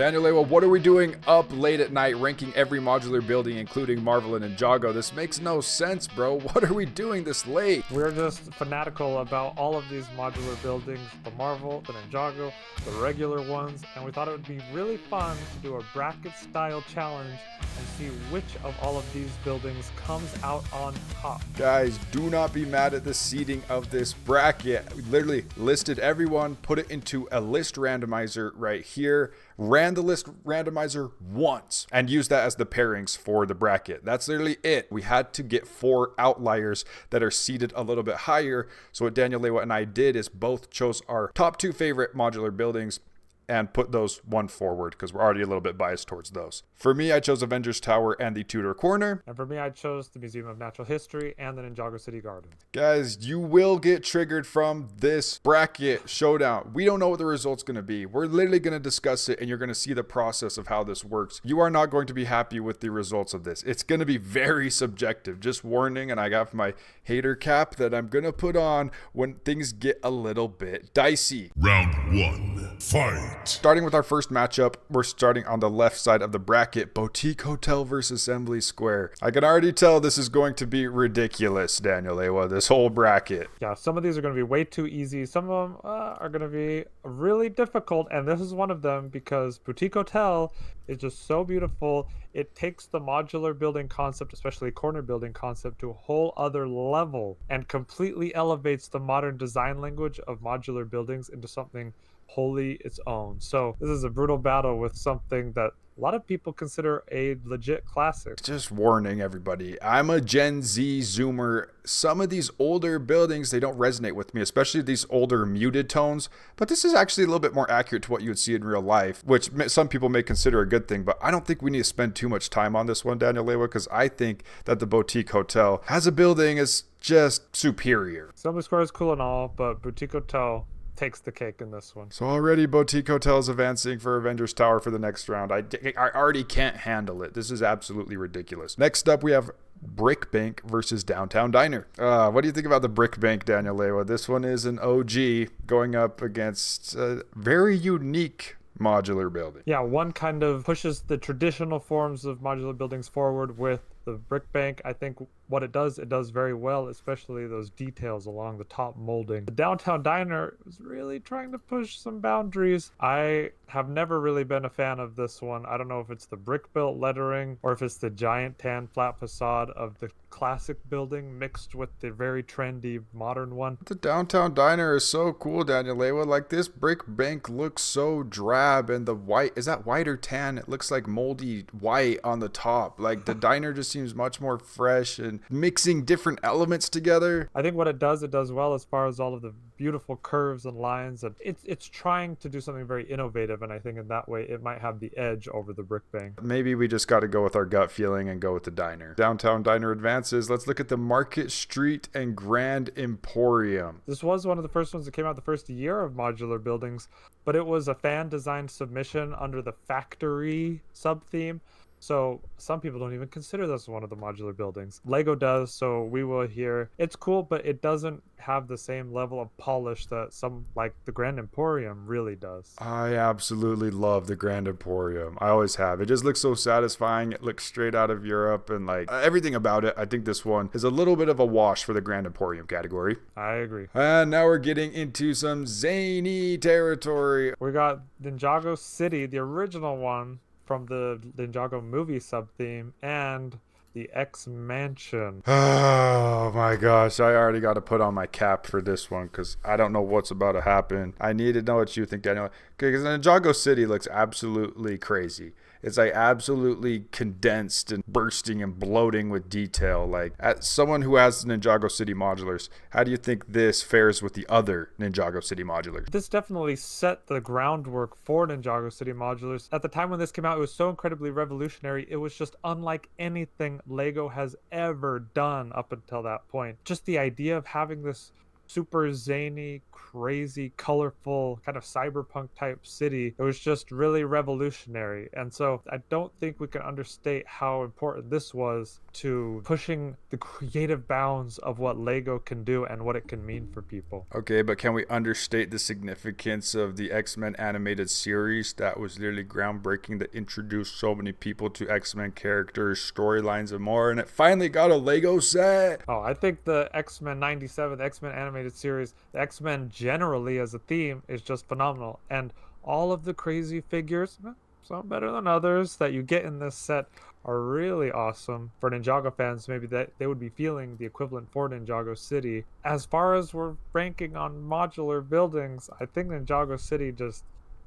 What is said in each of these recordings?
Daniel Lewa, what are we doing up late at night ranking every modular building, including Marvel and Ninjago? This makes no sense, bro. What are we doing this late? We're just fanatical about all of these modular buildings, the Marvel, the Ninjago, the regular ones, and we thought it would be really fun to do a bracket-style challenge and see which of all of these buildings comes out on top. Guys, do not be mad at the seeding of this bracket. We literally listed everyone, put it into a list randomizer right here, ran the list randomizer once, and used that as the pairings for the bracket. That's literally it. We had to get 4 outliers that are seated a little bit higher. So what Daniel Lewa and I did is both chose our top 2 favorite modular buildings and put those one forward because we're already a little bit biased towards those. For me, I chose Avengers Tower and the Tudor Corner. And for me, I chose the Museum of Natural History and the Ninjago City Garden. Guys, you will get triggered from this bracket showdown. We don't know what the result's going to be. We're literally going to discuss it and you're going to see the process of how this works. You are not going to be happy with the results of this. It's going to be very subjective. Just warning, and I got my hater cap that I'm going to put on when things get a little bit dicey. Round 1, fight. Starting with our first matchup, we're starting on the left side of the bracket, Boutique Hotel versus Assembly Square. I can already tell this is going to be ridiculous, Daniel Lewa, this whole bracket. Yeah, some of these are going to be way too easy. Some of them are going to be really difficult, and this is one of them because Boutique Hotel is just so beautiful. It takes the modular building concept, especially corner building concept, to a whole other level and completely elevates the modern design language of modular buildings into something wholly its own. So this is a brutal battle with something that a lot of people consider a legit classic. Just warning everybody, I'm a Gen Z Zoomer. Some of these older buildings, they don't resonate with me, especially these older muted tones. But this is actually a little bit more accurate to what you would see in real life, which some people may consider a good thing. But I don't think we need to spend too much time on this one, Daniel Lewa, because I think that the Boutique Hotel as a building is just superior. Assembly Square is cool and all, but Boutique Hotel takes the cake in this one. So already Boutique Hotel is advancing for Avengers Tower for the next round. I already can't handle it. This is absolutely ridiculous. Next up, we have Brick Bank versus Downtown Diner. What do you think about the Brick Bank, Daniel Lewa? This one is an OG going up against a very unique modular building. Yeah, one kind of pushes the traditional forms of modular buildings forward with the Brick Bank. I think what it does very well, especially those details along the top molding. The Downtown Diner is really trying to push some boundaries. I have never really been a fan of this one. I don't know if it's the brick built lettering or if it's the giant tan flat facade of the classic building mixed with the very trendy modern one. The Downtown Diner is so cool, Daniel Lewa. Like, this Brick Bank looks so drab, and the white, is that white or tan? It looks like moldy white on the top. Like, the diner just seems much more fresh and mixing different elements together. I think what it does well as far as all of the beautiful curves and lines. And it's trying to do something very innovative, and I think in that way it might have the edge over the Brick Bank. Maybe we just got to go with our gut feeling and go with the diner. Downtown Diner advances. Let's look at the Market Street and Grand Emporium. This was one of the first ones that came out the first year of modular buildings, but it was a fan designed submission under the factory sub-theme. So some people don't even consider this one of the modular buildings. LEGO does, so we will here. It's cool, but it doesn't have the same level of polish that some, like the Grand Emporium, really does. I absolutely love the Grand Emporium. I always have. It just looks so satisfying. It looks straight out of Europe, and like everything about it. I think this one is a little bit of a wash for the Grand Emporium category. I agree. And now we're getting into some zany territory. We got Ninjago City, the original one from the Ninjago movie sub-theme, and the X Mansion. Oh my gosh, I already got to put on my cap for this one because I don't know what's about to happen. I need to know what you think, Daniel. Because Ninjago City looks absolutely crazy. It's like absolutely condensed and bursting and bloating with detail. Like, as someone who has Ninjago City modulars, how do you think this fares with the other Ninjago City modulars? This definitely set the groundwork for Ninjago City modulars. At the time when this came out, it was so incredibly revolutionary. It was just unlike anything LEGO has ever done up until that point. Just the idea of having this super zany, crazy, colorful, kind of cyberpunk type city. It was just really revolutionary. And so I don't think we can understate how important this was to pushing the creative bounds of what Lego can do and what it can mean for people. Okay, but can we understate the significance of the X-Men animated series that was literally groundbreaking, that introduced so many people to X-Men characters, storylines, and more, and it finally got a Lego set? Oh, I think the X-Men 97, the X-Men animated series, the X-Men generally as a theme is just phenomenal. And all of the crazy figures, some better than others, that you get in this set are really awesome. For Ninjago fans, maybe that they would be feeling the equivalent for Ninjago City. As far as we're ranking on modular buildings, I think Ninjago City just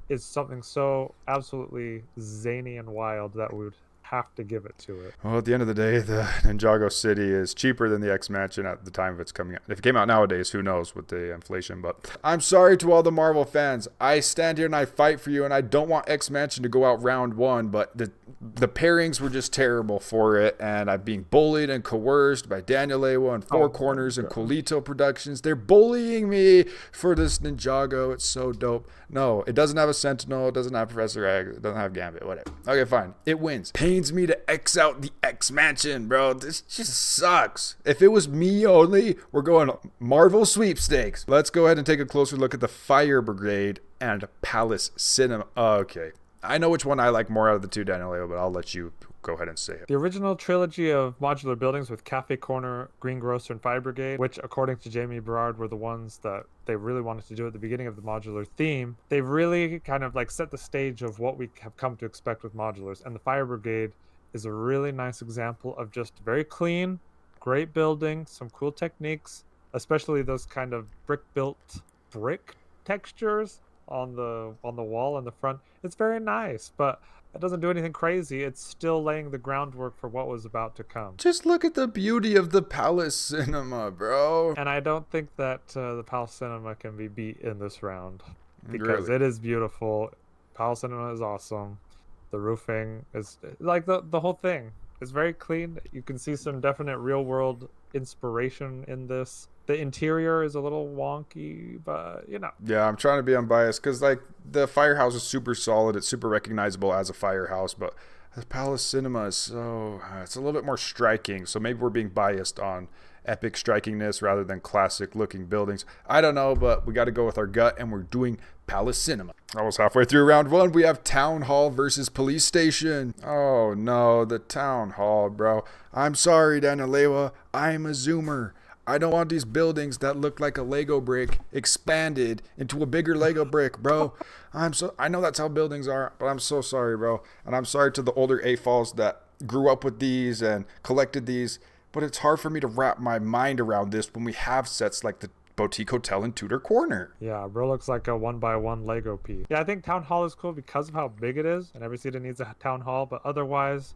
is something so absolutely zany and wild that we would have to give it to it. Well, at the end of the day, the Ninjago City is cheaper than the X Mansion at the time of its coming out. If it came out nowadays, who knows with the inflation. But I'm sorry to all the Marvel fans. I stand here and I fight for you, and I don't want X Mansion to go out round one, but the pairings were just terrible for it, and I'm being bullied and coerced by Daniel Lewa and Four Corners and Colito Productions. They're bullying me for this Ninjago. It's so dope. No, it doesn't have a Sentinel. It doesn't have Professor Egg. It doesn't have Gambit. Whatever. Okay, fine. It wins. Pains me to X out the X Mansion, bro. This just sucks. If it was me only, we're going Marvel sweepstakes. Let's go ahead and take a closer look at the Fire Brigade and Palace Cinema. Okay. I know which one I like more out of the two, Daniel Leo, but I'll let you go ahead and say it. The original trilogy of modular buildings with Café Corner, Green Grocer, and Fire Brigade, which according to Jamie Berard were the ones that they really wanted to do at the beginning of the modular theme, they really kind of like set the stage of what we have come to expect with modulars. And the Fire Brigade is a really nice example of just very clean, great building, some cool techniques, especially those kind of brick textures on the wall in the front. It's very nice, but it doesn't do anything crazy. It's still laying the groundwork for what was about to come. Just look at the beauty of the Palace Cinema, bro. And I don't think that the Palace Cinema can be beat in this round because Really? it is beautiful. Palace Cinema is awesome. The roofing is like the whole thing is very clean. You can see some definite real world inspiration in this. The interior is a little wonky, but you know. Yeah, I'm trying to be unbiased because like the firehouse is super solid. It's super recognizable as a firehouse, but the Palace Cinema is so it's a little bit more striking. So maybe we're being biased on epic strikingness rather than classic looking buildings. I don't know, but we got to go with our gut, and we're doing Palace Cinema. Almost halfway through round one, we have Town Hall versus Police Station. Oh no, the Town Hall, bro. I'm sorry, Daniel Lewa. I'm a zoomer. I don't want these buildings that look like a Lego brick expanded into a bigger Lego brick, bro. I know that's how buildings are, but I'm so sorry, bro. And I'm sorry to the older AFOLs that grew up with these and collected these, but it's hard for me to wrap my mind around this when we have sets like the Boutique Hotel and Tudor Corner. Yeah, bro looks like a 1x1 Lego piece. Yeah, I think Town Hall is cool because of how big it is, and every city needs a Town Hall, but otherwise,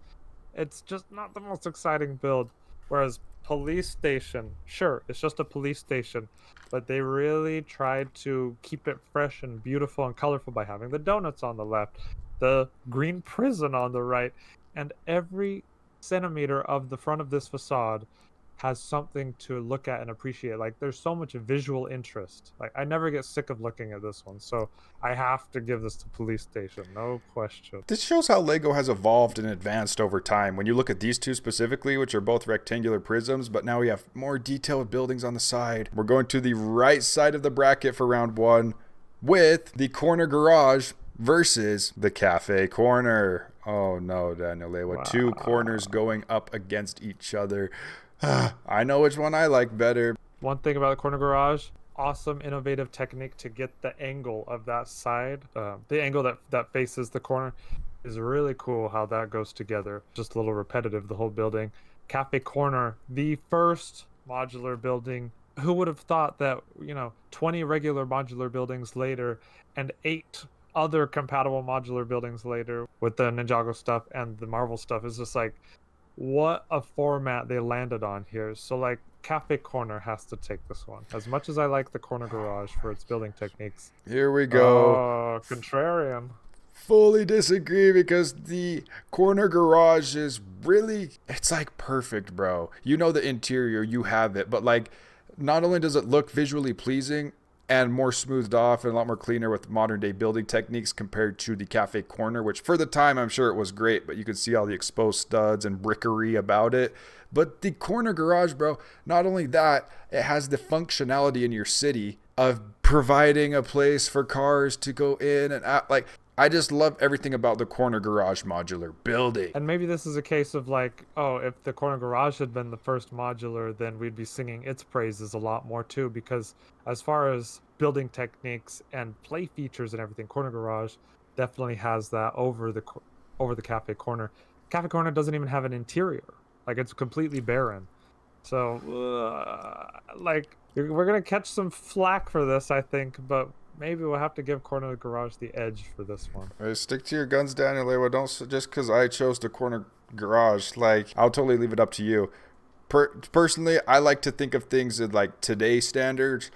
it's just not the most exciting build. Whereas Police Station, sure, it's just a police station, but they really tried to keep it fresh and beautiful and colorful by having the donuts on the left, the green prison on the right, and every centimeter of the front of this facade has something to look at and appreciate. Like, there's so much visual interest. Like, I never get sick of looking at this one, so I have to give this to Police Station, no question. This shows how Lego has evolved and advanced over time. When you look at these two specifically, which are both rectangular prisms, but now we have more detailed buildings on the side. We're going to the right side of the bracket for round one with the Corner Garage versus the Cafe Corner. Oh no, Daniel Lewa. Wow. Two corners going up against each other. I know which one I like better. One thing about the Corner Garage, awesome innovative technique to get the angle of that side. The angle that faces the corner is really cool how that goes together. Just a little repetitive, the whole building. Cafe Corner, the first modular building. Who would have thought that, 20 regular modular buildings later and 8 other compatible modular buildings later with the Ninjago stuff and the Marvel stuff is just like, what a format they landed on here. So like Cafe Corner has to take this one. As much as I like the Corner Garage for its building techniques. Here we go. Oh, contrarian. Fully disagree because the Corner Garage is really, it's like perfect, bro. You know the interior, you have it, but like not only does it look visually pleasing and more smoothed off and a lot more cleaner with modern day building techniques compared to the Café Corner, which for the time I'm sure it was great, but you could see all the exposed studs and brickery about it. But the corner garage, bro, not only that, it has the functionality in your city of providing a place for cars to go in and out. Like, I just love everything about the corner garage modular building. And maybe this is a case of like, oh, if the corner garage had been the first modular, then we'd be singing its praises a lot more too, because as far as building techniques and play features and everything, corner garage definitely has that over the Café Corner. Café Corner doesn't even have an interior. Like, it's completely barren. So, like, we're going to catch some flack for this, I think, but maybe we'll have to give Corner Garage the edge for this one. Right, stick to your guns, Daniel Lewa. Don't just because I chose the corner garage. Like, I'll totally leave it up to you. Personally, I like to think of things in like today's standards,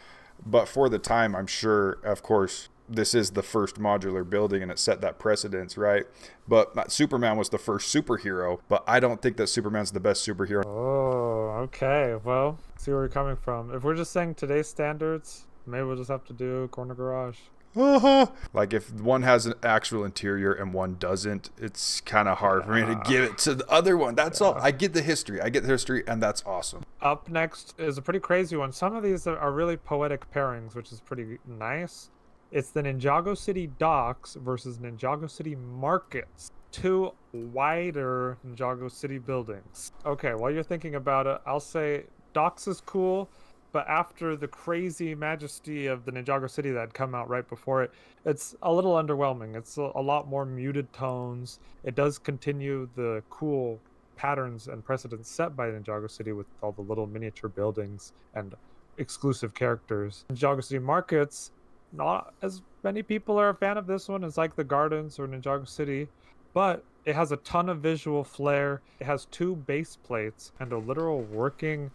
but for the time, I'm sure, of course, this is the first modular building and it set that precedence, right? But Superman was the first superhero, but I don't think that Superman's the best superhero. Oh, okay. Well, see where you're coming from. If we're just saying today's standards, maybe we'll just have to do Corner Garage. Like, if one has an actual interior and one doesn't, it's kind of hard for me to give it to the other one. That's all. I get the history, and that's awesome. Up next is a pretty crazy one. Some of these are really poetic pairings, which is pretty nice. It's the Ninjago City Docks versus Ninjago City Markets. Two wider Ninjago City buildings. Okay, while you're thinking about it, I'll say Docks is cool, but after the crazy majesty of the Ninjago City that had come out right before it, it's a little underwhelming. It's a lot more muted tones. It does continue the cool patterns and precedents set by Ninjago City with all the little miniature buildings and exclusive characters. Ninjago City Markets, not as many people are a fan of this one as like the Gardens or Ninjago City, but it has a ton of visual flair. It has two base plates and a literal working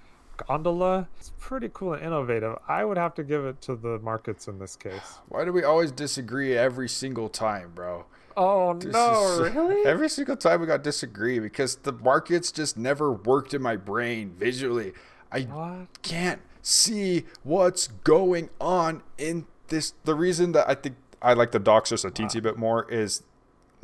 gondola. It's pretty cool and innovative. I would have to give it to the Markets in this case. Why do we always disagree every single time, bro? Oh no, really? Every single time we got disagree because the Markets just never worked in my brain visually. I can't see what's going on in this. The reason that I think I like the Docks just a teensy bit more is,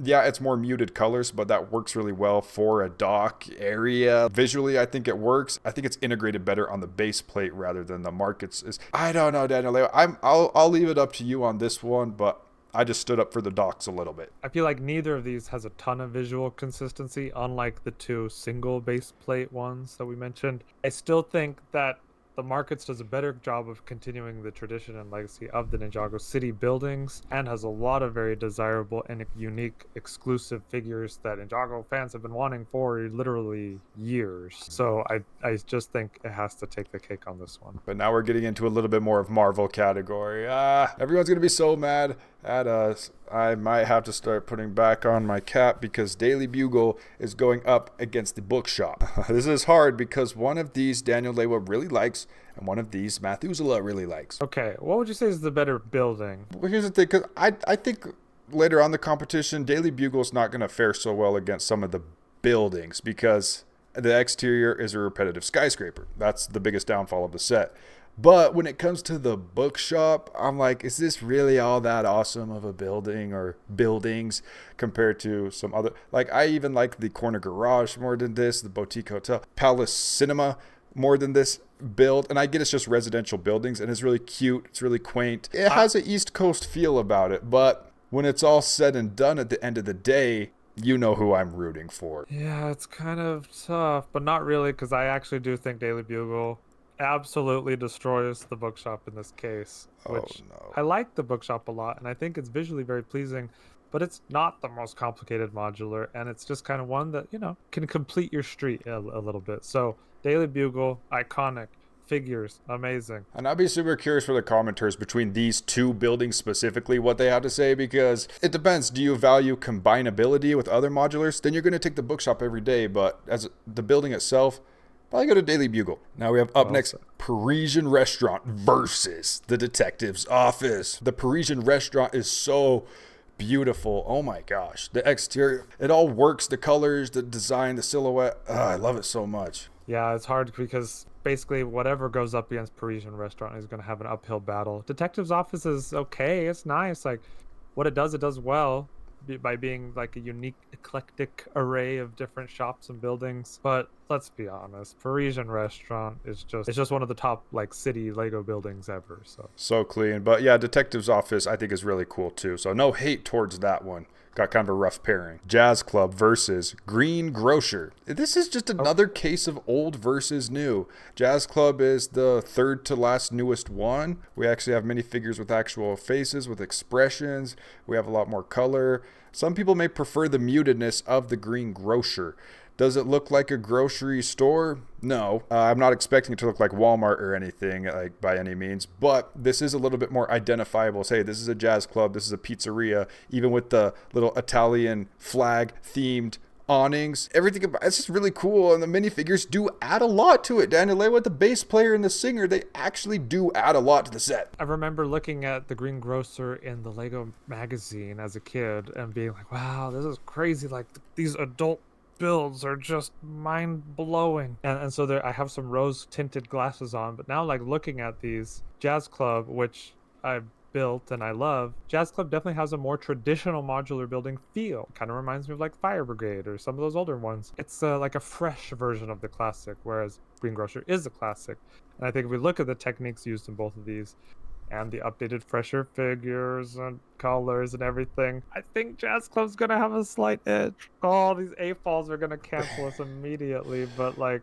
yeah, it's more muted colors, but that works really well for a dock area. Visually, I think it works. I think it's integrated better on the base plate rather than the Markets. I don't know, Daniel. I'll leave it up to you on this one, but I just stood up for the Docks a little bit. I feel like neither of these has a ton of visual consistency, unlike the two single base plate ones that we mentioned. I still think that the Markets does a better job of continuing the tradition and legacy of the Ninjago City buildings and has a lot of very desirable and unique exclusive figures that Ninjago fans have been wanting for literally years. So I just think it has to take the cake on this one. But now we're getting into a little bit more of Marvel category. Everyone's going to be so mad at us. I might have to start putting back on my cap because Daily Bugle is going up against the Bookshop. This is hard because one of these Daniel Lewa really likes and one of these Methuselah really likes. Okay, what would you say is the better building? Well, here's the thing, because I think later on the competition, Daily Bugle's not going to fare so well against some of the buildings because the exterior is a repetitive skyscraper. That's the biggest downfall of the set. But when it comes to the Bookshop, I'm like, is this really all that awesome of a building or buildings compared to some other? Like, I even like the Corner Garage more than this, the Boutique Hotel, Palace Cinema more than this build. And I get it's just residential buildings and it's really cute. It's really quaint. It has an East Coast feel about it. But when it's all said and done at the end of the day, you know who I'm rooting for. Yeah, it's kind of tough, but not really, because I actually do think Daily Bugle absolutely destroys the Bookshop in this case, which I like the Bookshop a lot and I think it's visually very pleasing, but it's not the most complicated modular and it's just kind of one that, you know, can complete your street a little bit. So Daily Bugle, iconic figures, amazing. And I'd be super curious for the commenters between these two buildings specifically what they have to say, because it depends. Do you value combinability with other modulars? Then you're going to take the Bookshop every day, but as the building itself, I go to Daily Bugle. Now we have up next Parisian Restaurant versus the Detective's Office. The Parisian Restaurant is so beautiful. Oh my gosh. The exterior, it all works. The colors, the design, the silhouette. I love it so much. Yeah, it's hard because basically whatever goes up against Parisian Restaurant is going to have an uphill battle. Detective's Office is okay. It's nice. Like, what it does well by being like a unique, eclectic array of different shops and buildings. But let's be honest, Parisian Restaurant is just one of the top like city Lego buildings ever. So clean. But yeah, Detective's Office I think is really cool too. So no hate towards that one. Got kind of a rough pairing. Jazz Club versus Green Grocer. This is just another case of old versus new. Jazz Club is the third to last newest one. We actually have minifigures with actual faces, with expressions. We have a lot more color. Some people may prefer the mutedness of the Green Grocer. Does it look like a grocery store? No. I'm not expecting it to look like Walmart or anything like by any means, but this is a little bit more identifiable. Say this is a Jazz Club, this is a pizzeria, even with the little Italian flag themed awnings. Everything about it's just really cool, and the minifigures do add a lot to it. Daniel Lewa, the bass player and the singer, they actually do add a lot to the set. I remember looking at the Green Grocer in the Lego magazine as a kid and being like, wow, this is crazy. Like these adult builds are just mind-blowing, and so there I have some rose tinted glasses on, but now like looking at these Jazz Club, which I've built and I love, Jazz Club definitely has a more traditional modular building feel. Kind of reminds me of like Fire Brigade or some of those older ones. It's like a fresh version of the classic, whereas Green Grocer is a classic. And I think if we look at the techniques used in both of these and the updated, fresher figures and colors and everything, I think Jazz Club's gonna have a slight edge. Oh, these A-falls are gonna cancel us immediately, but like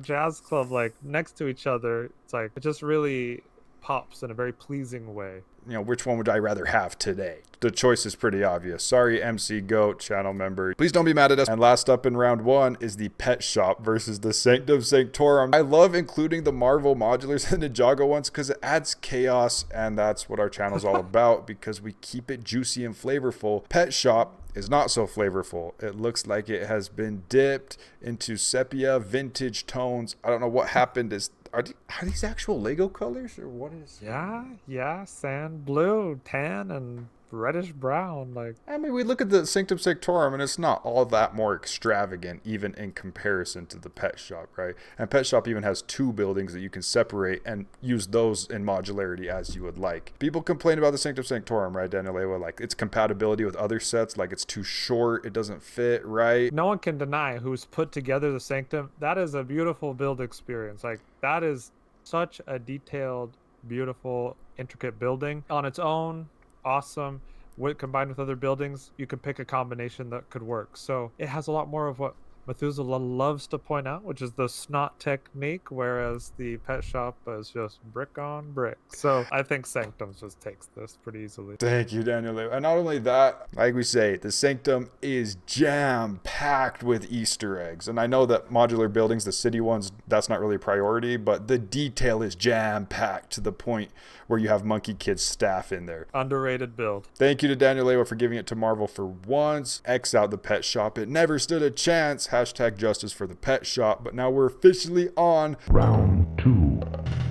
Jazz Club, like next to each other, it's like it just really pops in a very pleasing way. You know, which one would I rather have today? The choice is pretty obvious. Sorry, MC Goat channel member. Please don't be mad at us. And last up in round one is the Pet Shop versus the Sanctum Sanctorum. I love including the Marvel modulars and the Ninjago ones because it adds chaos, and that's what our channel's all about because we keep it juicy and flavorful. Pet Shop is not so flavorful. It looks like it has been dipped into sepia vintage tones. I don't know what happened. Are these actual Lego colors or what is? Yeah, sand blue, tan, and reddish brown. Like, I mean, we look at the Sanctum Sanctorum and it's not all that more extravagant even in comparison to the Pet Shop, right? And Pet Shop even has two buildings that you can separate and use those in modularity as you would like. People complain about the Sanctum Sanctorum, right, Daniel Lewa? Like its compatibility with other sets, like it's too short, it doesn't fit, right? No one can deny who's put together the Sanctum. That is a beautiful build experience. Like, that is such a detailed, beautiful, intricate building on its own. Awesome. Combined with other buildings, you can pick a combination that could work. So it has a lot more of what Methuselah loves to point out, which is the snot technique, whereas the Pet Shop is just brick on brick. So I think Sanctum just takes this pretty easily. Thank you, Daniel. And not only that, like we say, the Sanctum is jam-packed with Easter eggs. And I know that modular buildings, the city ones, that's not really a priority, but the detail is jam-packed to the point where you have Monkey Kid's staff in there. Underrated build. Thank you to Daniel Lewa for giving it to Marvel for once. X out the Pet Shop. It never stood a chance. Hashtag justice for the Pet Shop. But now we're officially on Round 2.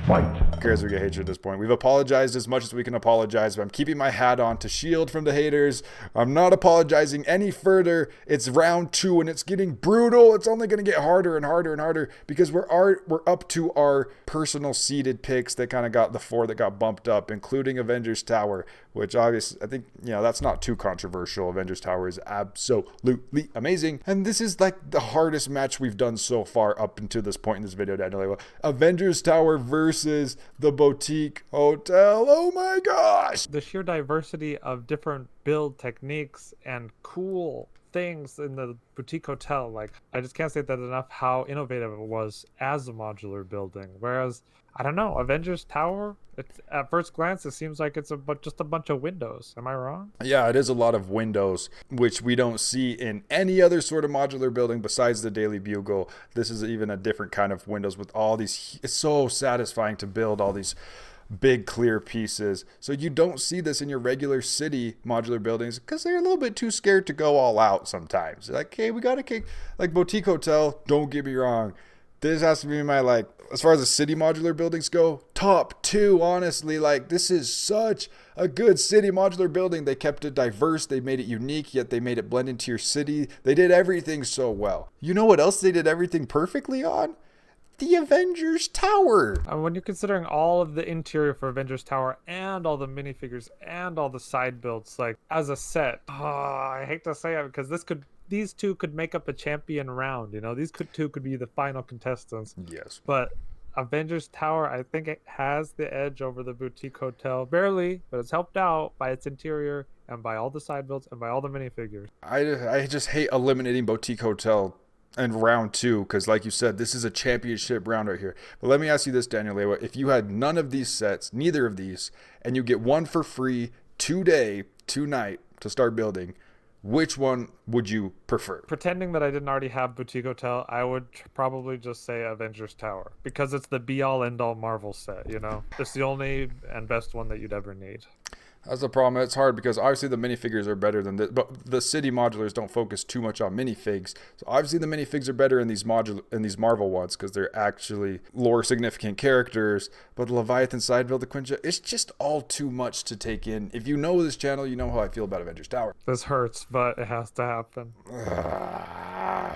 Fight. Who cares if we get hatred at this point? We've apologized as much as we can apologize, but I'm keeping my hat on to shield from the haters. I'm not apologizing any further. It's round 2 and it's getting brutal. It's only going to get harder and harder and harder because we're up to our personal seeded picks that kind of got the 4 that got bumped up, including Avengers Tower, which obviously I think, you know, that's not too controversial. Avengers Tower is absolutely amazing. And this is like the hardest match we've done so far up until this point in this video, Daniel. Avengers Tower versus the Boutique Hotel. Oh my gosh. The sheer diversity of different build techniques and cool things in the Boutique Hotel, like, I just can't say that enough how innovative it was as a modular building. Whereas, I don't know, Avengers Tower, at first glance it seems like it's just a bunch of windows. Am I wrong? Yeah, it is a lot of windows, which we don't see in any other sort of modular building besides the Daily Bugle. This is even a different kind of windows with all these. It's so satisfying to build all these big clear pieces. So you don't see this in your regular city modular buildings because they're a little bit too scared to go all out sometimes. Like, hey, we got to kick, like Boutique Hotel, don't get me wrong, This has to be my, like, as far as the city modular buildings go, top 2, honestly. Like, this is such a good city modular building. They kept it diverse, they made it unique, yet they made it blend into your city. They did everything so well. You know what else they did everything perfectly on? The Avengers Tower. When you're considering all of the interior for Avengers Tower and all the minifigures and all the side builds, like, as a set, I hate to say it because these two could make up a champion round. You know, two could be the final contestants. Yes. But Avengers Tower, I think it has the edge over the boutique hotel. Barely, but it's helped out by its interior and by all the side builds and by all the minifigures. I just hate eliminating boutique hotel in round 2 because, like you said, this is a championship round right here. But let me ask you this, Daniel Lewa. If you had none of these sets, neither of these, and you get one for free today, tonight, to start building, which one would you prefer? Pretending that I didn't already have Boutique Hotel, I would probably just say Avengers Tower because it's the be-all, end-all Marvel set, you know? It's the only and best one that you'd ever need. That's the problem. It's hard because obviously the minifigs are better than this, but the city modulars don't focus too much on minifigs. So obviously the minifigs are better in these Marvel ones because they're actually lore significant characters. But the Leviathan side build, the Quinja, it's just all too much to take in. If you know this channel, you know how I feel about Avengers Tower. This hurts, but it has to happen.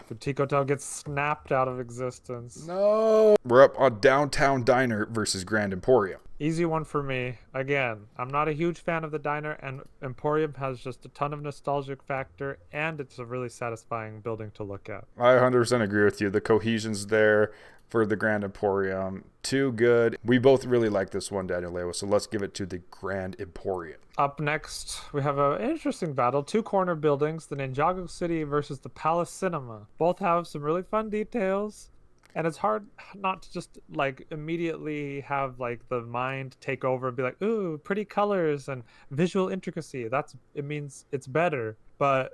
Boutique Hotel gets snapped out of existence. No. We're up on Downtown Diner versus Grand Emporium. Easy one for me. Again, I'm not a huge fan of the diner, and Emporium has just a ton of nostalgic factor, and it's a really satisfying building to look at. I 100% agree with you. The cohesion's there for the Grand Emporium. Too good. We both really like this one, Daniel Lewa, so let's give it to the Grand Emporium. Up next, we have an interesting battle. 2 corner buildings, the Ninjago City versus the Palace Cinema. Both have some really fun details. And it's hard not to just, like, immediately have, like, the mind take over and be like, ooh, pretty colors and visual intricacy. It means it's better. But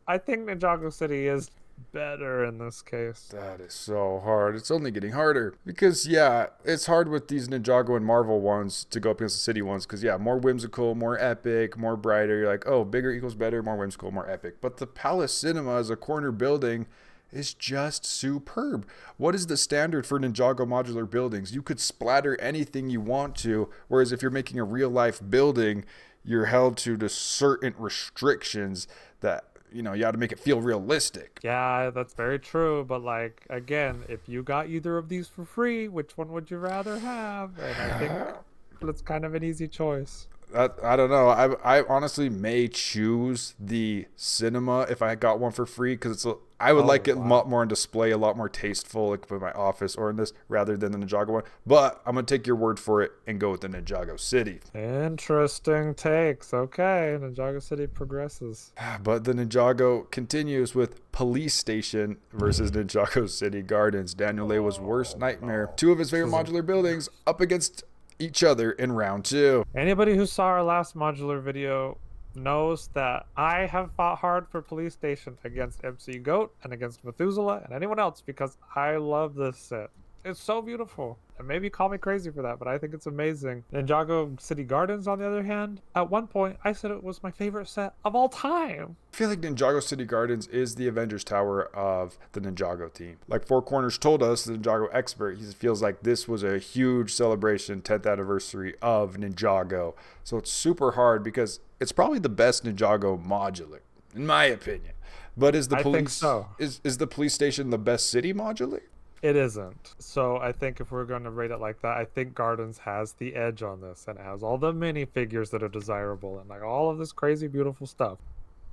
I think Ninjago City is better in this case. That is so hard. It's only getting harder. Because, yeah, it's hard with these Ninjago and Marvel ones to go up against the city ones. Because, yeah, more whimsical, more epic, more brighter. You're like, oh, bigger equals better, more whimsical, more epic. But the Palace Cinema as a corner building is just superb. What is the standard for Ninjago modular buildings? You could splatter anything you want to, whereas if you're making a real life building, you're held to the certain restrictions that, you know, you got to make it feel realistic. Yeah, that's very true. But, like, again, if you got either of these for free, which one would you rather have? And I think it's kind of an easy choice. I don't know. I honestly may choose the cinema if I got one for free because I would like it a lot more on display, a lot more tasteful, like in my office or in this, rather than the Ninjago one. But I'm gonna take your word for it and go with the Ninjago City. Interesting takes. Okay, Ninjago City progresses. But the Ninjago continues with Police Station versus Ninjago City Gardens. Daniel Lewa's worst nightmare. 2 of his favorite modular buildings up against each other in round 2. Anybody who saw our last modular video knows that I have fought hard for Police Station against MC Goat and against Methuselah and anyone else because I love this set. It's so beautiful. And maybe call me crazy for that, but I think it's amazing. Ninjago City Gardens, on the other hand, at one point I said it was my favorite set of all time. I feel like Ninjago City Gardens is the Avengers Tower of the Ninjago team. Like Four Corners told us, the Ninjago expert, he feels like this was a huge celebration, 10th anniversary of Ninjago. So it's super hard because it's probably the best Ninjago modular, in my opinion. But is the I think so. Is the police station the best city modular? It isn't. So I think if we're going to rate it like that, I think Gardens has the edge on this, and it has all the minifigures that are desirable and like all of this crazy beautiful stuff.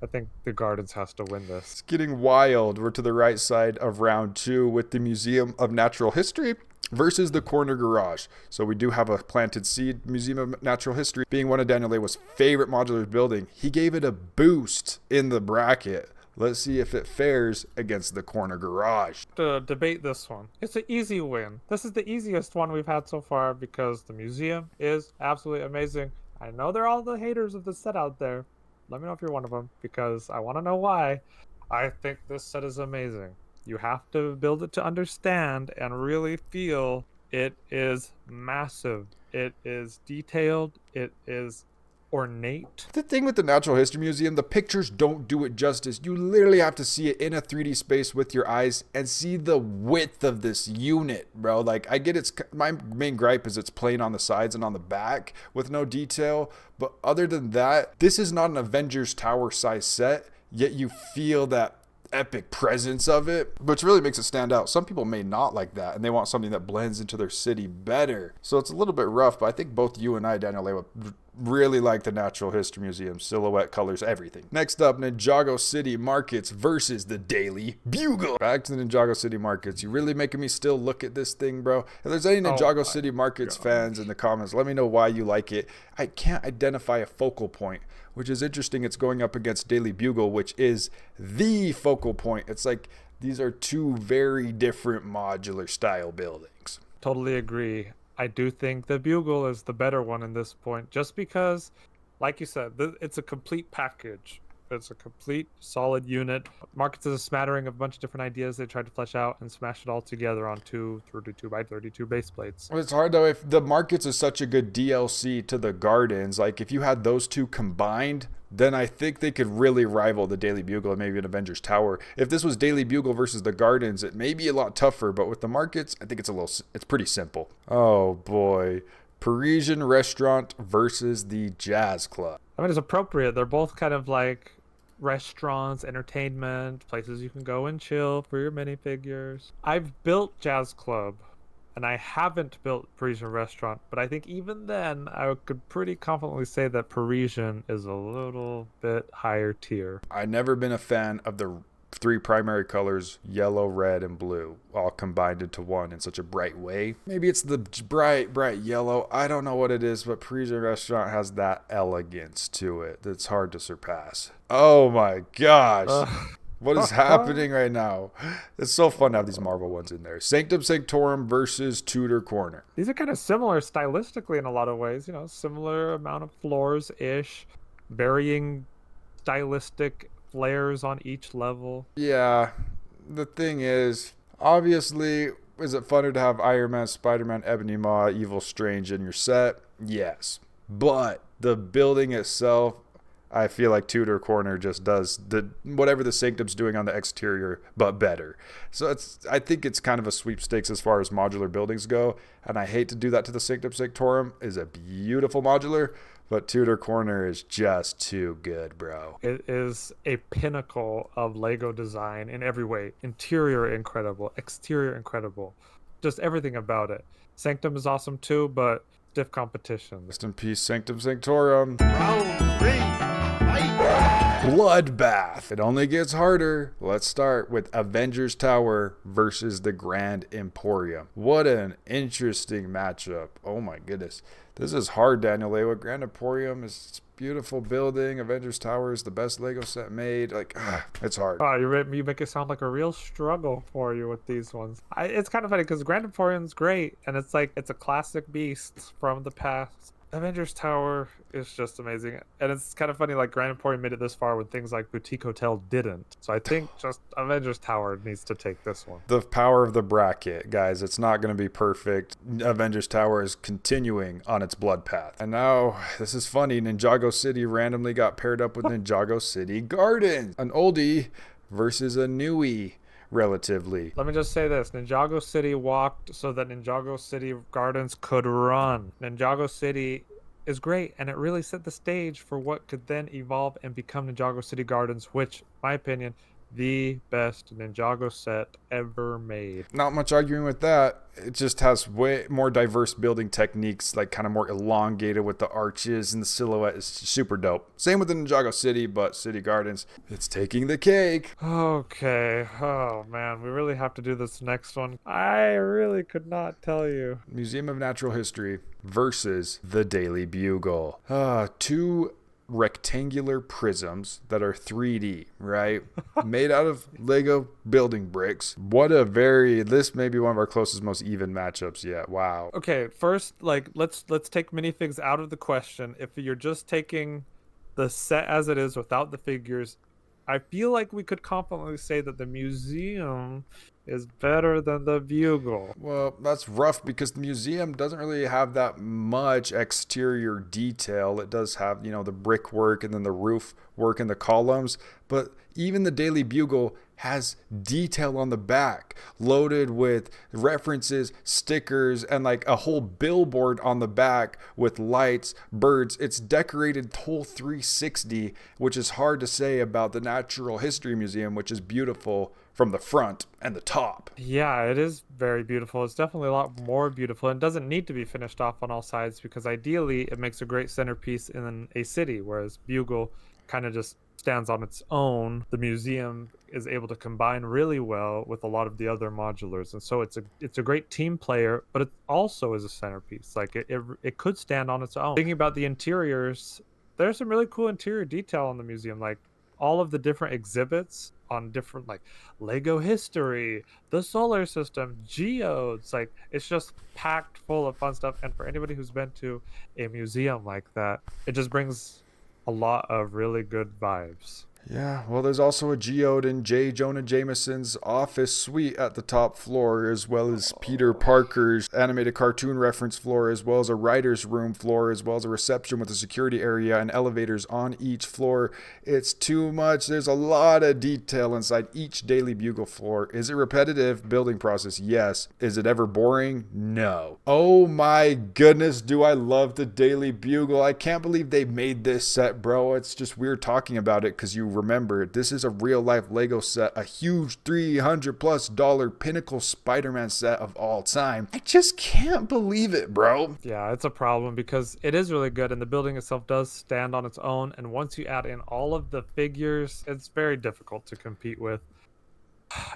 I think the Gardens has to win this. It's getting wild. We're to the right side of round 2 with the Museum of Natural History versus the Corner Garage. So we do have a planted seed. Museum of Natural History being one of Daniel Lewa's favorite modular building. He gave it a boost in the bracket. Let's see if it fares against the Corner Garage. To debate this one, it's an easy win. This is the easiest one we've had so far because the museum is absolutely amazing. I know there are all the haters of the set out there. Let me know if you're one of them because I want to know why. I think this set is amazing. You have to build it to understand and really feel it is massive. It is detailed. It is ornate. The thing with the Natural History Museum, the pictures don't do it justice. You literally have to see it in a 3D space with your eyes and see the width of this unit, bro. Like, I get my main gripe is it's plain on the sides and on the back with no detail. But other than that, this is not an Avengers Tower size set, yet you feel that epic presence of it, which really makes it stand out. Some people may not like that and they want something that blends into their city better. So it's a little bit rough, but I think both you and I, Daniel Lewa, really like the Natural History Museum. Silhouette, colors, everything. Next up, Ninjago City Markets versus the Daily Bugle. Back to the Ninjago City Markets. You really making me still look at this thing, bro. If there's any Ninjago City Markets fans in the comments, let me know why you like it. I can't identify a focal point, which is interesting. It's going up against Daily Bugle, which is the focal point. It's like these are two very different modular style buildings. Totally agree. I do think the Bugle is the better one in this point, just because, like you said, it's a complete package. It's a complete solid unit. Markets is a smattering of a bunch of different ideas they tried to flesh out and smash it all together on 2 32 by 32 base plates. It's hard though. If the Markets is such a good DLC to the Gardens, like if you had those two combined, then I think they could really rival the Daily Bugle and maybe an Avengers Tower. If this was Daily Bugle versus the Gardens, it may be a lot tougher, but with the Markets, I think it's pretty simple. Oh boy. Parisian Restaurant versus the Jazz Club. I mean, it's appropriate. They're both kind of like restaurants, entertainment, places you can go and chill for your minifigures. I've built Jazz Club, and I haven't built Parisian Restaurant, but I think even then I could pretty confidently say that Parisian is a little bit higher tier. I've never been a fan of the three primary colors, yellow, red, and blue, all combined into one in such a bright way. Maybe it's the bright yellow. I don't know what it is, but Parisian Restaurant has that elegance to it that's hard to surpass. Oh my gosh. What is happening right now? It's so fun to have these Marvel ones in there. Sanctum Sanctorum versus Tudor Corner. These are kind of similar stylistically in a lot of ways, similar amount of floors-ish, varying stylistic flares on each level. Yeah, the thing is, obviously, is it funner to have Iron Man, Spider-Man, Ebony Maw, Evil Strange in your set? Yes. But the building itself, I feel like Tudor Corner just does whatever the Sanctum's doing on the exterior, but better. So I think it's kind of a sweepstakes as far as modular buildings go, and I hate to do that to the Sanctum Sanctorum. Is a beautiful modular, but Tudor Corner is just too good, bro. It is a pinnacle of LEGO design in every way. Interior incredible, exterior incredible, just everything about it. Sanctum is awesome too, but stiff competition. Rest in peace, Sanctum Sanctorum. Round 3. Fight! Bloodbath. It only gets harder. Let's start with Avengers Tower versus the Grand Emporium. What an interesting matchup. Oh my goodness. This is hard, Daniel Lewa. Grand Emporium is a beautiful building. Avengers Tower is the best Lego set made. It's hard. Oh, you make it sound like a real struggle for you with these ones. It's kind of funny because Grand Emporium's great, and it's a classic beast from the past. Avengers Tower is just amazing. And it's kind of funny, like Grand Emporium made it this far when things like Boutique Hotel didn't. So I think just Avengers Tower needs to take this one. The power of the bracket, guys. It's not going to be perfect. Avengers Tower is continuing on its blood path. And now, this is funny, Ninjago City randomly got paired up with Ninjago City Gardens. An oldie versus a newie. Relatively. Let me just say this. Ninjago City walked so that Ninjago City Gardens could run. Ninjago City is great, and it really set the stage for what could then evolve and become Ninjago City Gardens, which, in my opinion, the best Ninjago set ever made. Not much arguing with that. It just has way more diverse building techniques, like kind of more elongated with the arches, and the silhouette is super dope. Same with the Ninjago City, but City Gardens, it's taking the cake. Okay. Oh, man. We really have to do this next one. I really could not tell you. Museum of Natural History versus the Daily Bugle. Two rectangular prisms that are 3D, right? Made out of Lego building bricks. This may be one of our closest, most even matchups yet. Wow. Okay, first, let's take minifigs out of the question. If you're just taking the set as it is without the figures, I feel like we could confidently say that the museum is better than the Bugle. Well, that's rough because the museum doesn't really have that much exterior detail. It does have, the brickwork and then the roof work and the columns. But even the Daily Bugle has detail on the back, loaded with references, stickers, and like a whole billboard on the back with lights, birds. It's decorated whole 360, which is hard to say about the Natural History Museum, which is beautiful from the front and the top. Yeah, it is very beautiful. It's definitely a lot more beautiful and doesn't need to be finished off on all sides because ideally it makes a great centerpiece in a city, whereas Bugle kind of just stands on its own. The museum is able to combine really well with a lot of the other modulars, and so it's a great team player, but it also is a centerpiece. Like it could stand on its own. Thinking about the interiors, there's some really cool interior detail in the museum, like all of the different exhibits on different like LEGO history, the solar system, geodes. Like it's just packed full of fun stuff, and for anybody who's been to a museum like that, it just brings a lot of really good vibes. Yeah, well, there's also a geode in J. Jonah Jameson's office suite at the top floor, as well as Peter Parker's animated cartoon reference floor, as well as a writer's room floor, as well as a reception with a security area and elevators on each floor. It's too much. There's a lot of detail inside each Daily Bugle floor. Is it repetitive? Building process? Yes. Is it ever boring? No. Oh my goodness, do I love the Daily Bugle. I can't believe they made this set, bro. It's just weird talking about it because you remember, this is a real life Lego set, a huge $300+ pinnacle Spider-Man set of all time. I just can't believe it, bro. Yeah, it's a problem because it is really good and the building itself does stand on its own, and once you add in all of the figures, it's very difficult to compete with.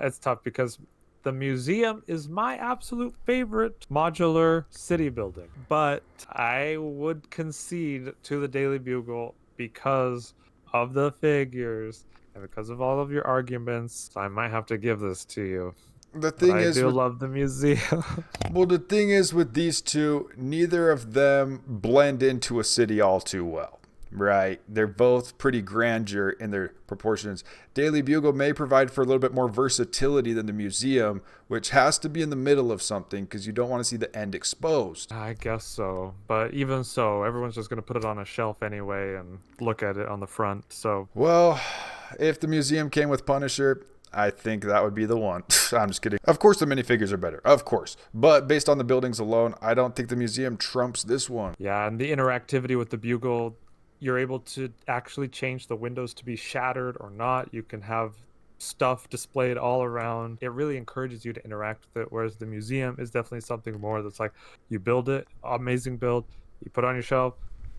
It's tough because the museum is my absolute favorite modular city building, but I would concede to the Daily Bugle because of the figures and because of all of your arguments. I might have to give this to you. The thing is, I do love the museum. Well, the thing is with these two, neither of them blend into a city all too well. Right. They're both pretty grandeur in their proportions. Daily Bugle may provide for a little bit more versatility than the museum, which has to be in the middle of something because you don't want to see the end exposed. I guess so. But even so, everyone's just going to put it on a shelf anyway and look at it on the front. So, well, if the museum came with Punisher, I think that would be the one. I'm just kidding. Of course, the minifigures are better. Of course. But based on the buildings alone, I don't think the museum trumps this one. Yeah, and the interactivity with the Bugle, you're able to actually change the windows to be shattered or not. You can have stuff displayed all around. It really encourages you to interact with it, whereas the museum is definitely something more that's like, you build it, amazing build, you put it on your shelf,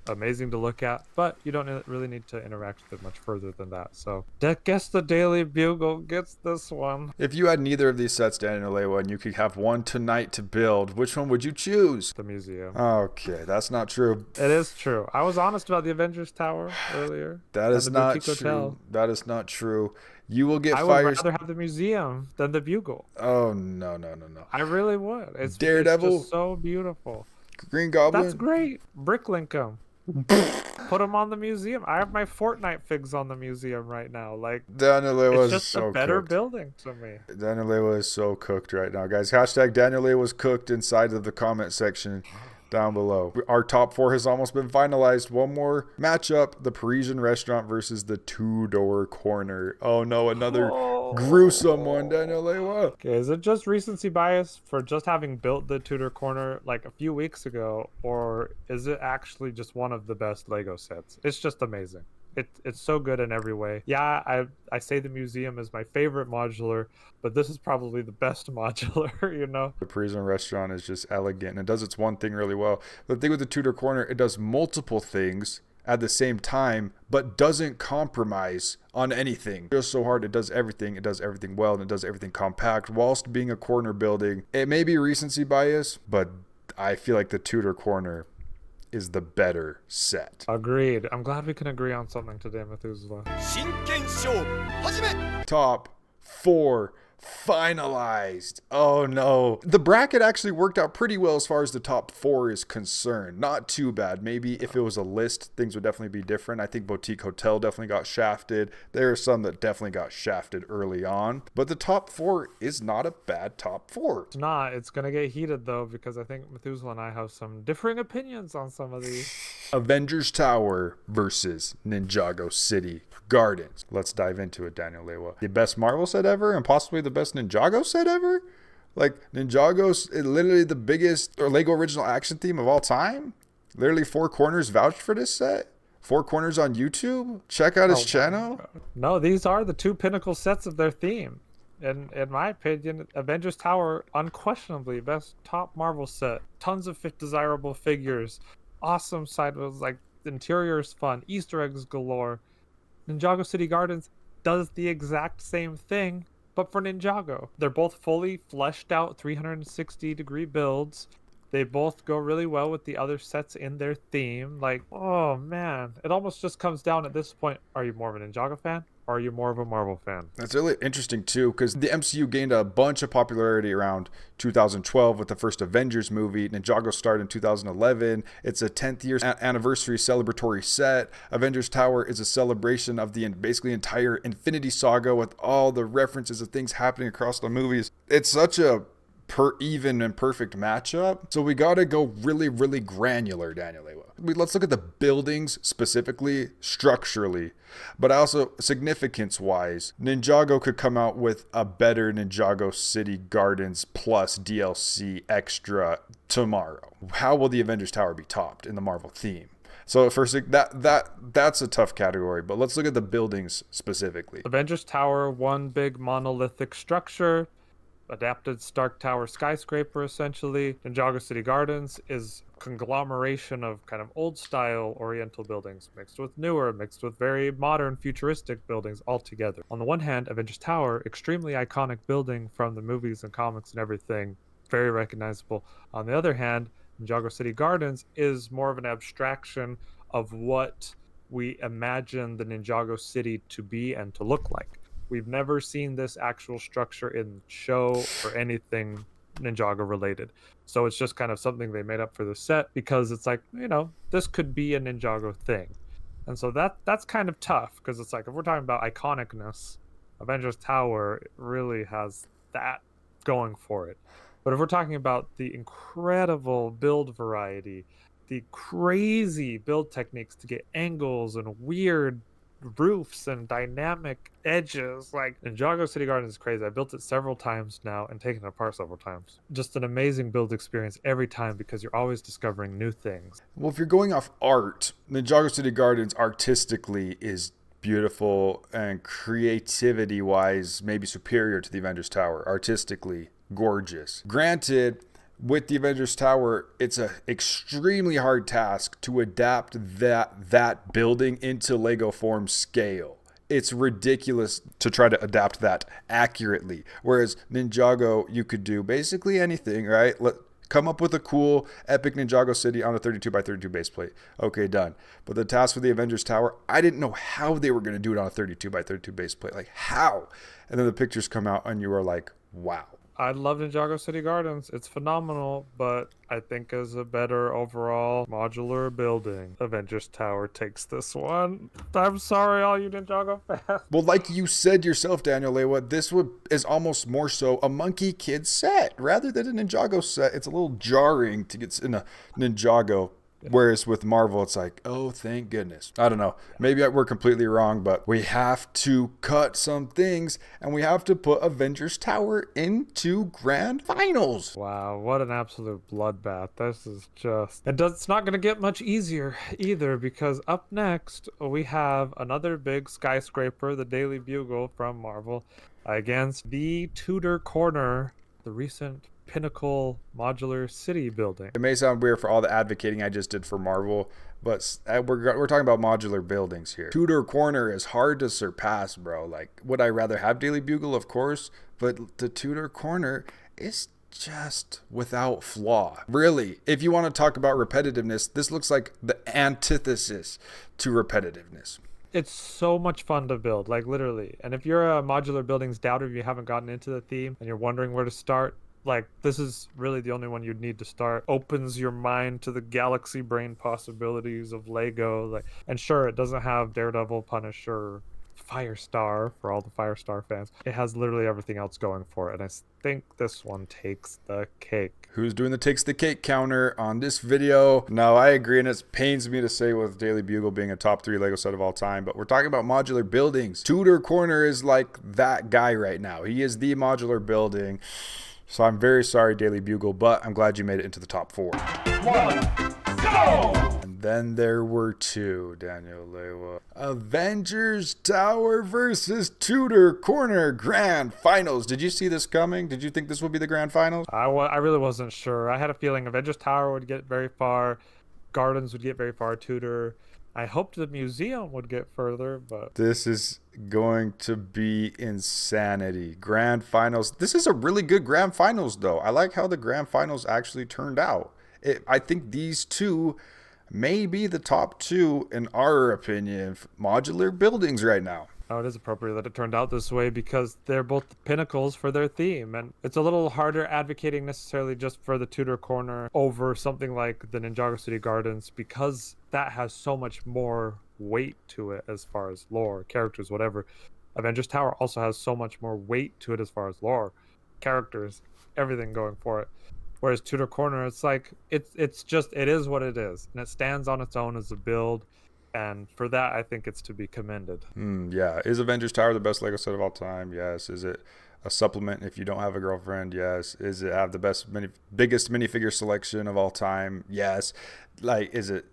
amazing to look at, but you don't really need to interact with it much further than that. So I guess the Daily Bugle gets this one. If you had neither of these sets, Daniel Lewa, and you could have one tonight to build, which one would you choose? The museum. Okay, that's not true. It is true. I was honest about the Avengers Tower earlier. That is not Boutique true. Hotel. That is not true. You will get I fired. would rather have the museum than the Bugle. Oh, no. I really would. It's Daredevil? It's just so beautiful. Green Goblin? That's great. Bricklink 'em. Put them on the museum. I have my Fortnite figs on the museum right now. Like, Daniel Lewa it's is just so a better cooked. building to me. Daniel Lewa is so cooked right now, guys. Hashtag Daniel Lewa was cooked inside of the comment section down below. Our top 4 has almost been finalized. One more matchup: the Parisian Restaurant versus the Tudor Corner. Oh no, another gruesome one, Daniel Lewa. Okay, is it just recency bias for just having built the Tudor Corner like a few weeks ago, or is it actually just one of the best Lego sets? It's just amazing. It's so good in every way. Yeah, I say the museum is my favorite modular, but this is probably the best modular, you know? The Parisian Restaurant is just elegant and it does its one thing really well. The thing with the Tudor Corner, it does multiple things at the same time, but doesn't compromise on anything. It's just so hard. It does everything well, and it does everything compact whilst being a corner building. It may be recency bias, but I feel like the Tudor Corner is the better set. Agreed. I'm glad we can agree on something today, Methuselah. Top 4 finalized. Oh no. The bracket actually worked out pretty well as far as the top 4 is concerned. Not too bad. Maybe if it was a list, things would definitely be different. I think Boutique Hotel definitely got shafted. There are some that definitely got shafted early on. But the top 4 is not a bad top 4. It's not. It's going to get heated, though, because I think Methuselah and I have some differing opinions on some of these. Avengers Tower versus Ninjago City Gardens. Let's dive into it, Daniel Lewa. The best Marvel set ever and possibly the best Ninjago set ever? Like, Ninjago's literally the biggest or LEGO original action theme of all time? Literally 4 Corners vouched for this set? 4 Corners on YouTube? Check out his channel? No, these are the 2 pinnacle sets of their theme. And in my opinion, Avengers Tower, unquestionably best top Marvel set. Tons of desirable figures. Awesome sideways, like, the interior is fun. Easter eggs galore. Ninjago City Gardens does the exact same thing, but for Ninjago. They're both fully fleshed out 360-degree builds. They both go really well with the other sets in their theme. Like, oh man, it almost just comes down at this point. Are you more of a Ninjago fan? Or are you more of a Marvel fan? That's really interesting too, because the MCU gained a bunch of popularity around 2012 with the first Avengers movie. Ninjago started in 2011. It's a 10th year anniversary celebratory set. Avengers Tower is a celebration of the basically entire Infinity Saga with all the references of things happening across the movies. It's such a even and perfect matchup. So we got to go really, really granular, Daniel Lewa. Let's look at the buildings specifically, structurally, but also significance-wise. Ninjago could come out with a better Ninjago City Gardens plus DLC extra tomorrow. How will the Avengers Tower be topped in the Marvel theme? So first, that's a tough category, but let's look at the buildings specifically. Avengers Tower, one big monolithic structure. Adapted Stark Tower skyscraper, essentially. Ninjago City Gardens is a conglomeration of kind of old style oriental buildings mixed with newer, mixed with very modern futuristic buildings all together. On the one hand, Avengers Tower, extremely iconic building from the movies and comics and everything, very recognizable. On the other hand, Ninjago City Gardens is more of an abstraction of what we imagine the Ninjago City to be and to look like. We've never seen this actual structure in the show or anything Ninjago related. So it's just kind of something they made up for the set because it's like, you know, this could be a Ninjago thing. And so that's kind of tough because it's like, if we're talking about iconicness, Avengers Tower really has that going for it. But if we're talking about the incredible build variety, the crazy build techniques to get angles and weird roofs and dynamic edges, like Ninjago City Gardens is crazy. I built it several times now and taken it apart several times. Just an amazing build experience every time because you're always discovering new things. Well, if you're going off art, Ninjago City Gardens artistically is beautiful and creativity wise maybe superior to the Avengers Tower. Artistically gorgeous. Granted, with the Avengers Tower, it's an extremely hard task to adapt that building into Lego form scale. It's ridiculous to try to adapt that accurately. Whereas Ninjago, you could do basically anything, right? Come up with a cool, epic Ninjago City on a 32x32 base plate. Okay, done. But the task for the Avengers Tower, I didn't know how they were going to do it on a 32x32 base plate. Like, how? And then the pictures come out and you are like, wow. I love Ninjago City Gardens. It's phenomenal, but I think as a better overall modular building, Avengers Tower takes this one. I'm sorry, all you Ninjago fans. Well, like you said yourself, Daniel Lewa, this is almost more so a Monkey Kid set rather than a Ninjago set. It's a little jarring to get in a Ninjago. Whereas with Marvel, it's like, oh, thank goodness. I don't know. Maybe we're completely wrong, but we have to cut some things and we have to put Avengers Tower into grand finals. Wow, what an absolute bloodbath. This is just... It's not going to get much easier either because up next, we have another big skyscraper, the Daily Bugle from Marvel, against the Tudor Corner, the recent pinnacle modular city building. It may sound weird for all the advocating I just did for Marvel, but we're talking about modular buildings here. Tudor Corner is hard to surpass, bro. Like, would I rather have Daily Bugle? Of course, but the Tudor Corner is just without flaw. Really, if you want to talk about repetitiveness, this looks like the antithesis to repetitiveness. It's so much fun to build, like literally. And if you're a modular buildings doubter, if you haven't gotten into the theme and you're wondering where to start, like this is really the only one you'd need to start. Opens your mind to the galaxy brain possibilities of Lego. Like, and sure, it doesn't have Daredevil, Punisher, Firestar for all the Firestar fans. It has literally everything else going for it, and I think this one takes the cake. Who's doing the takes the cake counter on this video? No, I agree, and it pains me to say with Daily Bugle being a top 3 Lego set of all time, but we're talking about modular buildings. Tudor Corner is like that guy right now. He is the modular building. So I'm very sorry, Daily Bugle, but I'm glad you made it into the top 4. 1, go! And then there were 2, Daniel Lewa. Avengers Tower versus Tudor Corner Grand Finals. Did you see this coming? Did you think this would be the Grand Finals? I really wasn't sure. I had a feeling Avengers Tower would get very far, Gardens would get very far, Tudor. I hoped the museum would get further, but This is going to be insanity. Grand Finals. This is a really good Grand Finals, though. I like how the Grand Finals actually turned out. I think these two may be the top 2, in our opinion, modular buildings right now. oh, it is appropriate that it turned out this way because they're both the pinnacles for their theme. And it's a little harder advocating necessarily just for the Tudor Corner over something like the Ninjago City Gardens because that has so much more weight to it as far as lore, characters, whatever. Avengers Tower also has so much more weight to it as far as lore, characters, everything going for it. Whereas Tudor Corner, it's like it's just it is what it is, and it stands on its own as a build. And for that, I think it's to be commended. Yeah. Is Avengers Tower the best Lego set of all time? Yes. Is it a supplement if you don't have a girlfriend? Yes. Is it have the biggest minifigure selection of all time? Yes. Like, is it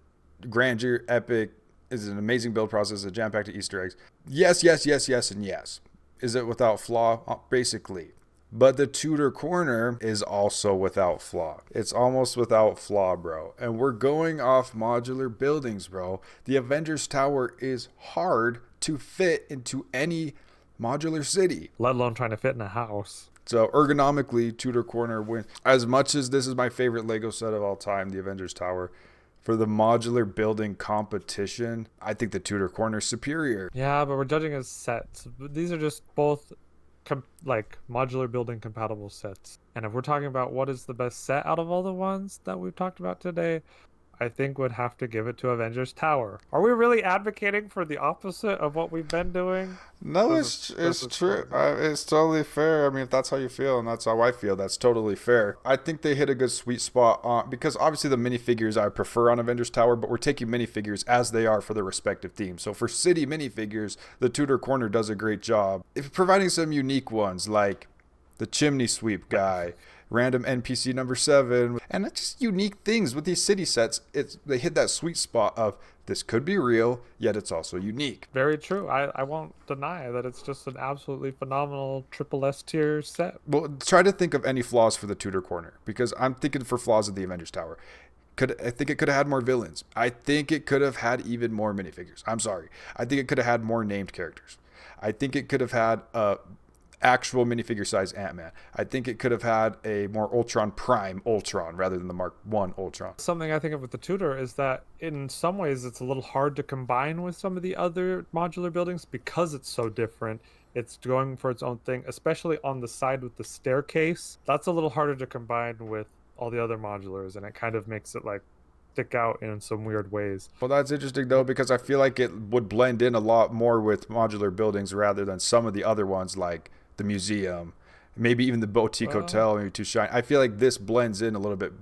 grandeur, epic? Is it an amazing build process? Is it jam-packed Easter eggs? Yes, yes, yes, yes, and yes. Is it without flaw? Basically. But the Tudor Corner is also without flaw. It's almost without flaw, bro. And we're going off modular buildings, bro. The Avengers Tower is hard to fit into any modular city, Let alone trying to fit in a house. so ergonomically, Tudor Corner wins. As much as this is my favorite Lego set of all time, the Avengers Tower, for the modular building competition, I think the Tudor Corner is superior. Yeah, but we're judging as sets. These are just both like modular building compatible sets. And if we're talking about what is the best set out of all the ones that we've talked about today, I think would have to give it to Avengers Tower. Are we really advocating for the opposite of what we've been doing? No, This it's is true. fine. It's totally fair. I mean, if that's how you feel and that's how I feel, that's totally fair. I think they hit a good sweet spot on, because obviously the minifigures I prefer on Avengers Tower, but we're taking minifigures as they are for their respective themes. So for city minifigures, the Tudor Corner does a great job. If providing some unique ones like the chimney sweep guy, random NPC number 7, and that's just unique things with these city sets. They hit that sweet spot of this could be real, yet it's also unique. Very true. I won't deny that it's just an absolutely phenomenal triple S tier set. Well, try to think of any flaws for the Tudor Corner, because I'm thinking for flaws of the Avengers Tower. I think it could have had more villains. I think it could have had even more minifigures. I'm sorry. I think it could have had more named characters. I think it could have had actual minifigure size Ant-Man. I think it could have had a more Ultron Prime Ultron rather than the Mark 1 Ultron. Something I think of with the Tudor is that in some ways it's a little hard to combine with some of the other modular buildings because it's so different. It's going for its own thing, especially on the side with the staircase. That's a little harder to combine with all the other modulars, and it kind of makes it like stick out in some weird ways. Well, that's interesting though, because I feel like it would blend in a lot more with modular buildings rather than some of the other ones like the museum, maybe even the boutique hotel, maybe too shiny. I feel like this blends in a little bit.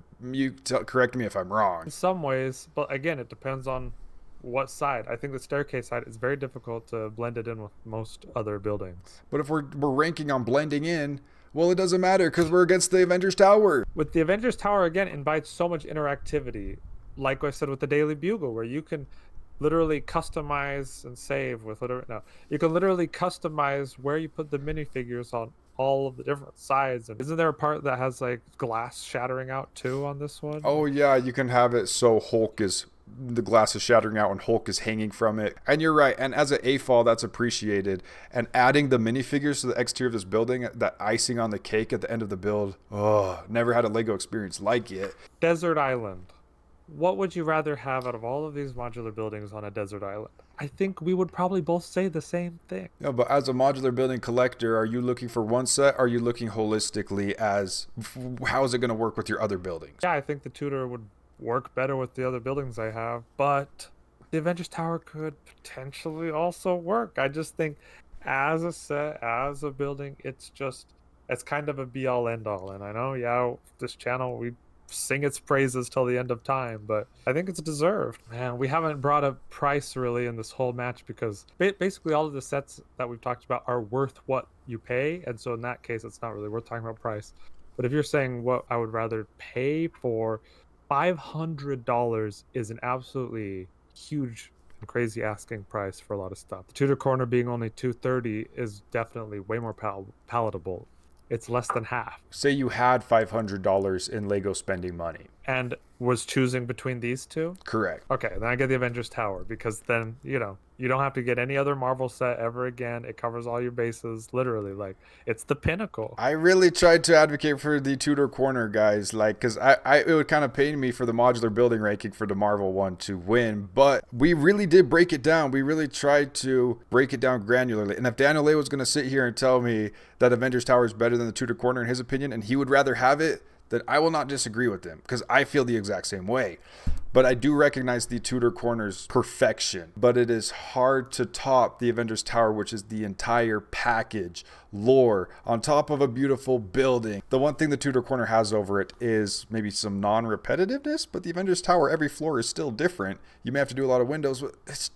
Correct me if I'm wrong. In some ways, but again, it depends on what side. I think the staircase side is very difficult to blend it in with most other buildings. But if we're ranking on blending in, well, it doesn't matter because we're against the Avengers Tower. With the Avengers Tower, again, invites so much interactivity. Like I said with the Daily Bugle, where you can literally customize and save with whatever. No, you can literally customize where you put the minifigures on all of the different sides. And isn't there a part that has like glass shattering out too on this one? Oh yeah, you can have it so the glass is shattering out and Hulk is hanging from it. And you're right. And as an AFOL, that's appreciated. And adding the minifigures to the exterior of this building, that icing on the cake at the end of the build. Oh, never had a Lego experience like it. Desert Island. What would you rather have out of all of these modular buildings on a desert island? I think we would probably both say the same thing. No, but as a modular building collector, are you looking for one set? Or are you looking holistically as how is it going to work with your other buildings? Yeah, I think the Tudor would work better with the other buildings I have, but the Avengers Tower could potentially also work. I just think as a set, as a building, it's kind of a be all end all. And I know, yeah, this channel, we sing its praises till the end of time, but I think it's deserved. Man, we haven't brought up price really in this whole match because basically all of the sets that we've talked about are worth what you pay. And so in that case, it's not really worth talking about price. But if you're saying what I would rather pay for, $500 is an absolutely huge and crazy asking price for a lot of stuff. The Tudor Corner being only $230 is definitely way more palatable. It's less than half. Say you had $500 in Lego spending money. And was choosing between these two? Correct. Okay, then I get the Avengers Tower because then, you don't have to get any other Marvel set ever again. It covers all your bases, literally. Like, it's the pinnacle. I really tried to advocate for the Tudor Corner, guys, like, because it would kind of pain me for the modular building ranking for the Marvel one to win, but we really did break it down. We really tried to break it down granularly. And if Daniel Lay was going to sit here and tell me that Avengers Tower is better than the Tudor Corner in his opinion, and he would rather have it, then I will not disagree with him because I feel the exact same way. But I do recognize the Tudor Corner's perfection, but it is hard to top the Avengers Tower, which is the entire package, lore, on top of a beautiful building. The one thing the Tudor Corner has over it is maybe some non-repetitiveness, but the Avengers Tower, every floor is still different. You may have to do a lot of windows, but it's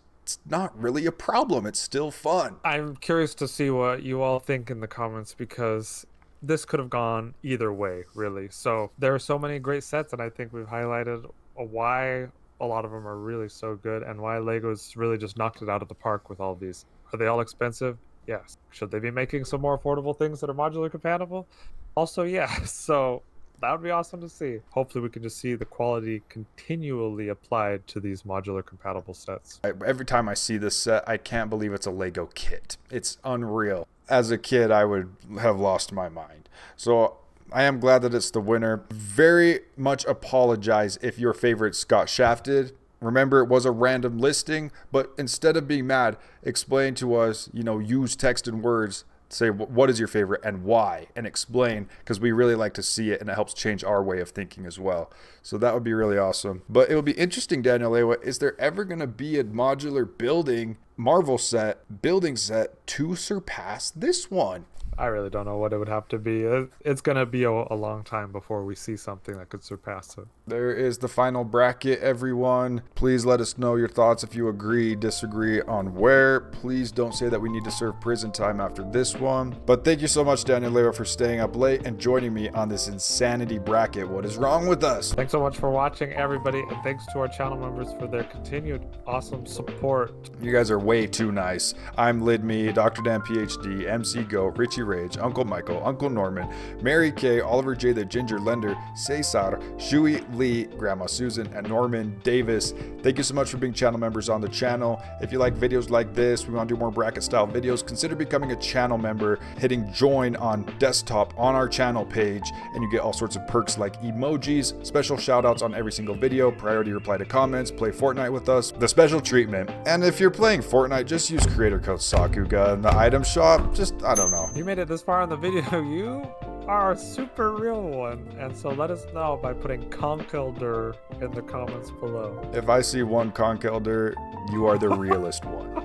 not really a problem. It's still fun. I'm curious to see what you all think in the comments because this could have gone either way, really. So there are so many great sets, and I think we've highlighted why a lot of them are really so good and why Lego's really just knocked it out of the park with all of these. Are they all expensive? Yes. Should they be making some more affordable things that are modular compatible? Also, yeah. So that would be awesome to see. Hopefully we can just see the quality continually applied to these modular compatible sets. Every time I see this set, I can't believe it's a Lego kit. It's unreal. As a kid, I would have lost my mind. So I am glad that it's the winner. Very much apologize if your favorites got shafted. Remember, it was a random listing, but instead of being mad, explain to us, use text and words. Say what is your favorite and why, and explain, because we really like to see it and it helps change our way of thinking as well. So that would be really awesome. But it would be interesting, Daniel Lewa, is there ever going to be a modular building Marvel building set to surpass this one? I really don't know what it would have to be. It's going to be a long time before we see something that could surpass it. There is the final bracket, everyone. Please let us know your thoughts if you agree, disagree on where. Please don't say that we need to serve prison time after this one. But thank you so much, Daniel Leo, for staying up late and joining me on this insanity bracket. What is wrong with us? Thanks so much for watching, everybody, and thanks to our channel members for their continued awesome support. You guys are way too nice. I'm Lidme, Dr. Dan PhD, MC Go, Richie Rage, Uncle Michael, Uncle Norman, Mary Kay, Oliver J. the Ginger Lender, Cesar, Shui Lee, Grandma Susan, and Norman Davis. Thank you so much for being channel members on the channel. If you like videos like this, we want to do more bracket style videos, consider becoming a channel member, hitting join on desktop on our channel page, and you get all sorts of perks like emojis, special shout outs on every single video, priority reply to comments, play Fortnite with us, the special treatment. And if you're playing Fortnite, just use creator code Sakuga in the item shop. I don't know. You made it this far in the video, you are a super real one, and so let us know by putting Conkelder in the comments below. If I see one Conkelder, you are the realest one.